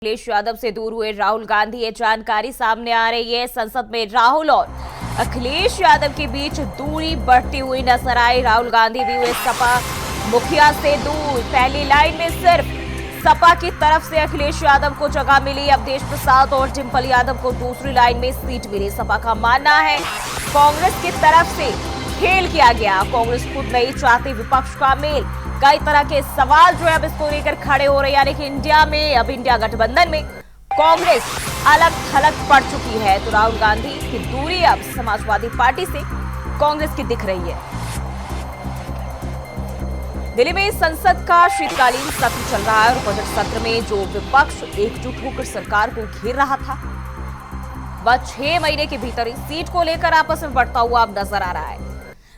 अखिलेश यादव से दूर हुए राहुल गांधी, ये जानकारी सामने आ रही है। संसद में राहुल और अखिलेश यादव के बीच दूरी बढ़ती हुई नजर आई। राहुल गांधी भी हुए सपा मुखिया से दूर। पहली लाइन में सिर्फ सपा की तरफ से अखिलेश यादव को जगह मिली। अवधेश प्रसाद और डिंपल यादव को दूसरी लाइन में सीट मिली। सपा का मानना है कांग्रेस की तरफ से खेल किया गया। कांग्रेस खुद नहीं चाहती विपक्ष का मेल। कई तरह के सवाल जो है अब इसको लेकर खड़े हो रहे हैं, यानी कि इंडिया में, अब इंडिया गठबंधन में कांग्रेस अलग थलग पड़ चुकी है। तो राहुल गांधी की दूरी अब समाजवादी पार्टी से कांग्रेस की दिख रही है। दिल्ली में संसद का शीतकालीन सत्र चल रहा है और बजट सत्र में जो विपक्ष एकजुट होकर सरकार को घेर रहा था, वह 6 महीने के भीतर ही सीट को लेकर आपस में बढ़ता हुआ अब नजर आ रहा है।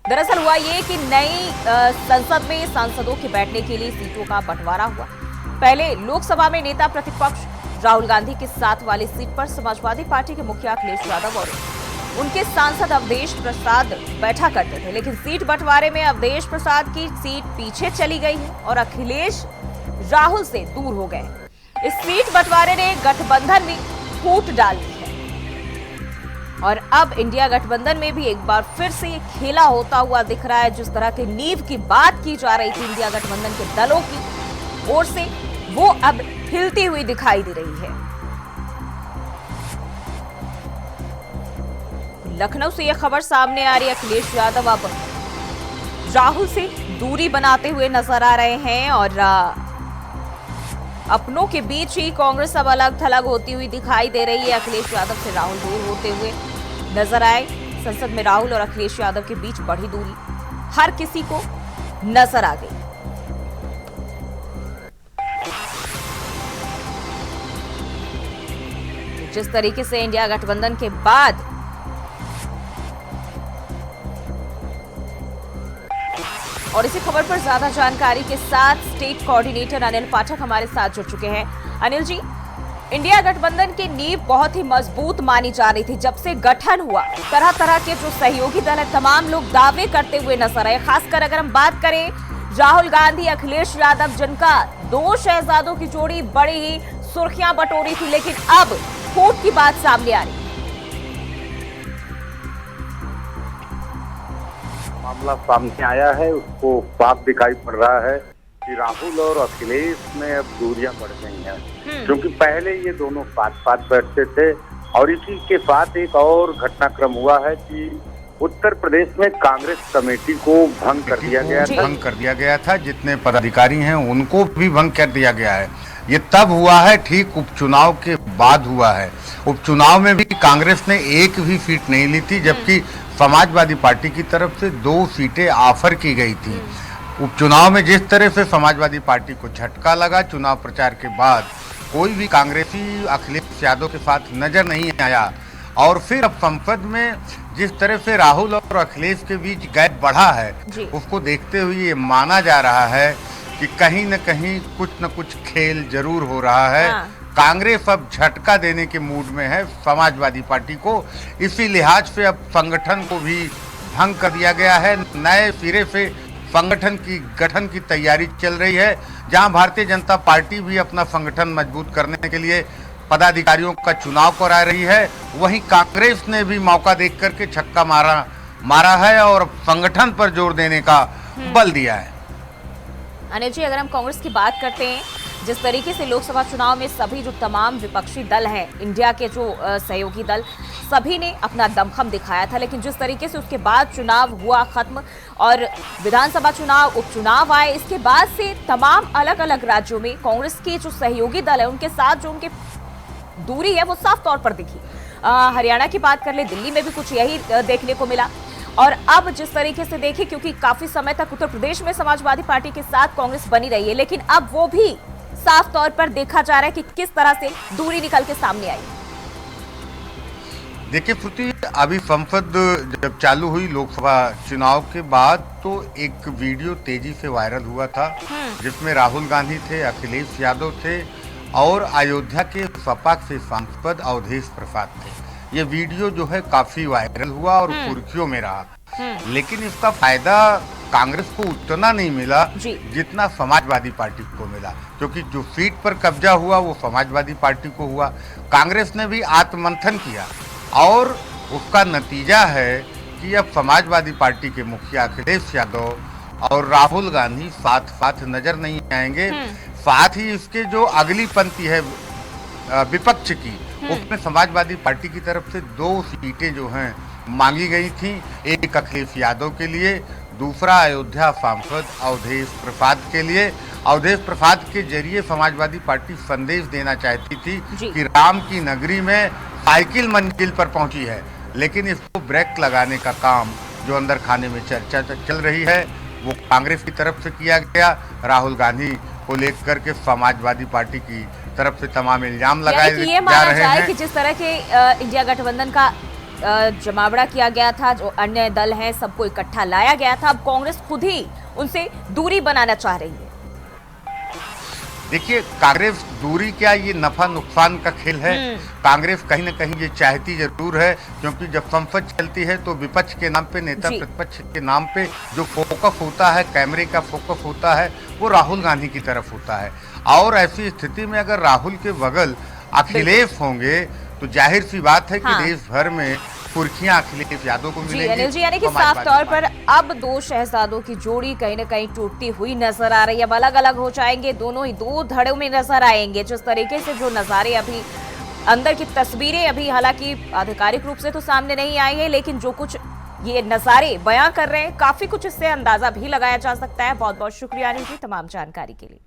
दरअसल हुआ ये कि नई संसद में सांसदों के बैठने के लिए सीटों का बंटवारा हुआ। पहले लोकसभा में नेता प्रतिपक्ष राहुल गांधी के साथ वाली सीट पर समाजवादी पार्टी के मुखिया अखिलेश यादव और उनके सांसद अवधेश प्रसाद बैठा करते थे, लेकिन सीट बंटवारे में अवधेश प्रसाद की सीट पीछे चली गई है और अखिलेश राहुल से दूर हो गए। इस सीट बंटवारे ने गठबंधन में फूट डाल दी है और अब इंडिया गठबंधन में भी एक बार फिर से ये खेला होता हुआ दिख रहा है। जिस तरह की नींव की बात की जा रही थी इंडिया गठबंधन के दलों की ओर से, वो अब हिलती हुई दिखाई दे रही है। लखनऊ से यह खबर सामने आ रही है, अखिलेश यादव अब राहुल से दूरी बनाते हुए नजर आ रहे हैं और अपनों के बीच ही कांग्रेस अब अलग थलग होती हुई दिखाई दे रही है। अखिलेश यादव से राहुल दूर होते हुए नजर आए। संसद में राहुल और अखिलेश यादव के बीच बढ़ी दूरी हर किसी को नजर आ गई। जिस तरीके से इंडिया गठबंधन के बाद और इसी खबर पर ज्यादा जानकारी के साथ स्टेट कोऑर्डिनेटर अनिल पाठक हमारे साथ जुड़ चुके हैं। अनिल जी, इंडिया गठबंधन की नींव बहुत ही मजबूत मानी जा रही थी। जब से गठन हुआ, तरह तरह के जो सहयोगी दल है, तमाम लोग दावे करते हुए नजर आए। खासकर अगर हम बात करें राहुल गांधी, अखिलेश यादव, जिनका 2 शहजादों की जोड़ी बड़ी ही सुर्खियां बटोरी थी, लेकिन अब फूट की बात सामने आ रही। मामला सामने आया है, उसको साफ दिखाई पड़ रहा है कि राहुल और अखिलेश में अब दूरियां बढ़ गई हैं, क्योंकि पहले ये दोनों साथ बैठते थे। और इसी के साथ एक और घटनाक्रम हुआ है कि उत्तर प्रदेश में कांग्रेस कमेटी को भंग कर दिया गया था। जितने पदाधिकारी हैं उनको भी भंग कर दिया गया है। ये तब हुआ है, ठीक उपचुनाव के बाद हुआ है। उपचुनाव में भी कांग्रेस ने एक भी सीट नहीं ली थी, जबकि समाजवादी पार्टी की तरफ से 2 सीटें ऑफर की गई थी। उपचुनाव में जिस तरह से समाजवादी पार्टी को झटका लगा, चुनाव प्रचार के बाद कोई भी कांग्रेसी अखिलेश यादव के साथ नजर नहीं आया। और फिर अब संसद में जिस तरह से राहुल और अखिलेश के बीच गैप बढ़ा है, उसको देखते हुए ये माना जा रहा है कि कहीं न कहीं कुछ न कुछ खेल जरूर हो रहा है। कांग्रेस अब झटका देने के मूड में है समाजवादी पार्टी को। इसी लिहाज से अब संगठन को भी भंग कर दिया गया है। नए सिरे से संगठन की गठन की तैयारी चल रही है। जहां भारतीय जनता पार्टी भी अपना संगठन मजबूत करने के लिए पदाधिकारियों का चुनाव करा रही है, वहीं कांग्रेस ने भी मौका देख करके छक्का मारा है और संगठन पर जोर देने का बल दिया है। अनिल जी, अगर हम कांग्रेस की बात करते हैं, जिस तरीके से लोकसभा चुनाव में सभी जो तमाम विपक्षी दल हैं, इंडिया के जो सहयोगी दल, सभी ने अपना दमखम दिखाया था, लेकिन जिस तरीके से उसके बाद चुनाव हुआ खत्म और विधानसभा चुनाव, उपचुनाव आए, इसके बाद से तमाम अलग अलग राज्यों में कांग्रेस के जो सहयोगी दल है, उनके साथ जो उनके दूरी है वो साफ तौर पर दिखी। हरियाणा की बात कर ले, दिल्ली में भी कुछ यही देखने को मिला। और अब जिस तरीके से देखें, क्योंकि काफी समय तक उत्तर प्रदेश में समाजवादी पार्टी के साथ कांग्रेस बनी रही है, लेकिन अब वो भी साफ तौर पर देखा जा रहा है कि किस तरह से दूरी निकल के सामने आई। देखिए श्रुति, अभी संसद जब चालू हुई लोकसभा चुनाव के बाद, तो एक वीडियो तेजी से वायरल हुआ था जिसमें राहुल गांधी थे, अखिलेश यादव थे और अयोध्या के सपा से सांसद अवधेश प्रसाद थे। ये वीडियो जो है काफी वायरल हुआ और सुर्खियों में रहा, लेकिन इसका फायदा कांग्रेस को उतना नहीं मिला जी। जितना समाजवादी पार्टी को मिला, क्योंकि जो सीट पर कब्जा हुआ वो समाजवादी पार्टी को हुआ। कांग्रेस ने भी आत्ममंथन किया और उसका नतीजा है कि अब समाजवादी पार्टी के मुखिया अखिलेश यादव और राहुल गांधी साथ साथ नजर नहीं आएंगे। साथ ही इसके जो अगली पंक्ति है विपक्ष की, उसमें समाजवादी पार्टी की तरफ से 2 सीटें जो हैं मांगी गई थी। एक अखिलेश यादव के लिए, दूसरा अयोध्या सांसद अवधेश प्रसाद के लिए। अवधेश प्रसाद के जरिए समाजवादी पार्टी संदेश देना चाहती थी कि राम की नगरी में साइकिल मंजिल पर पहुंची है, लेकिन इसको ब्रेक लगाने का काम जो अंदर खाने में चर्चा चल रही है वो कांग्रेस की तरफ से किया गया। राहुल गांधी को लेकर के समाजवादी पार्टी की तरफ से तमाम इल्जाम लगाए जा रहे हैं। ये माना जाए कि जिस तरह के इंडिया गठबंधन का जमावड़ा किया गया था, जो अन्य दल हैं सबको इकट्ठा लाया गया था, अब कांग्रेस खुद ही उनसे दूरी बनाना चाह रही है। देखिए, कांग्रेस दूरी क्या, ये नफा नुकसान का खेल है। कांग्रेस कहीं ना कहीं ये चाहती जरूर है, क्योंकि जब संसद चलती है तो विपक्ष के नाम पे, नेता प्रतिपक्ष के नाम पे जो फोकस होता है, कैमरे का फोकस होता है, वो राहुल गांधी की तरफ होता है। और ऐसी स्थिति में अगर राहुल के बगल अखिलेश होंगे तो जाहिर सी बात है कि देश भर में सुर्खियां अखिलेश यादव को मिलेंगी। अनिल जी, यानी कि साफ तौर पर अब 2 शहजादों की जोड़ी कहीं न कहीं टूटती हुई नजर आ रही है। अब अलग अलग हो जाएंगे, दोनों ही 2 धड़ों में नजर आएंगे। जिस तरीके से जो नजारे अभी अंदर की तस्वीरें अभी हालांकि आधिकारिक रूप से तो सामने नहीं आई है, लेकिन जो कुछ ये नजारे बयां कर रहे हैं, काफी कुछ इससे अंदाजा भी लगाया जा सकता है। बहुत बहुत शुक्रिया अनिल जी तमाम जानकारी के लिए।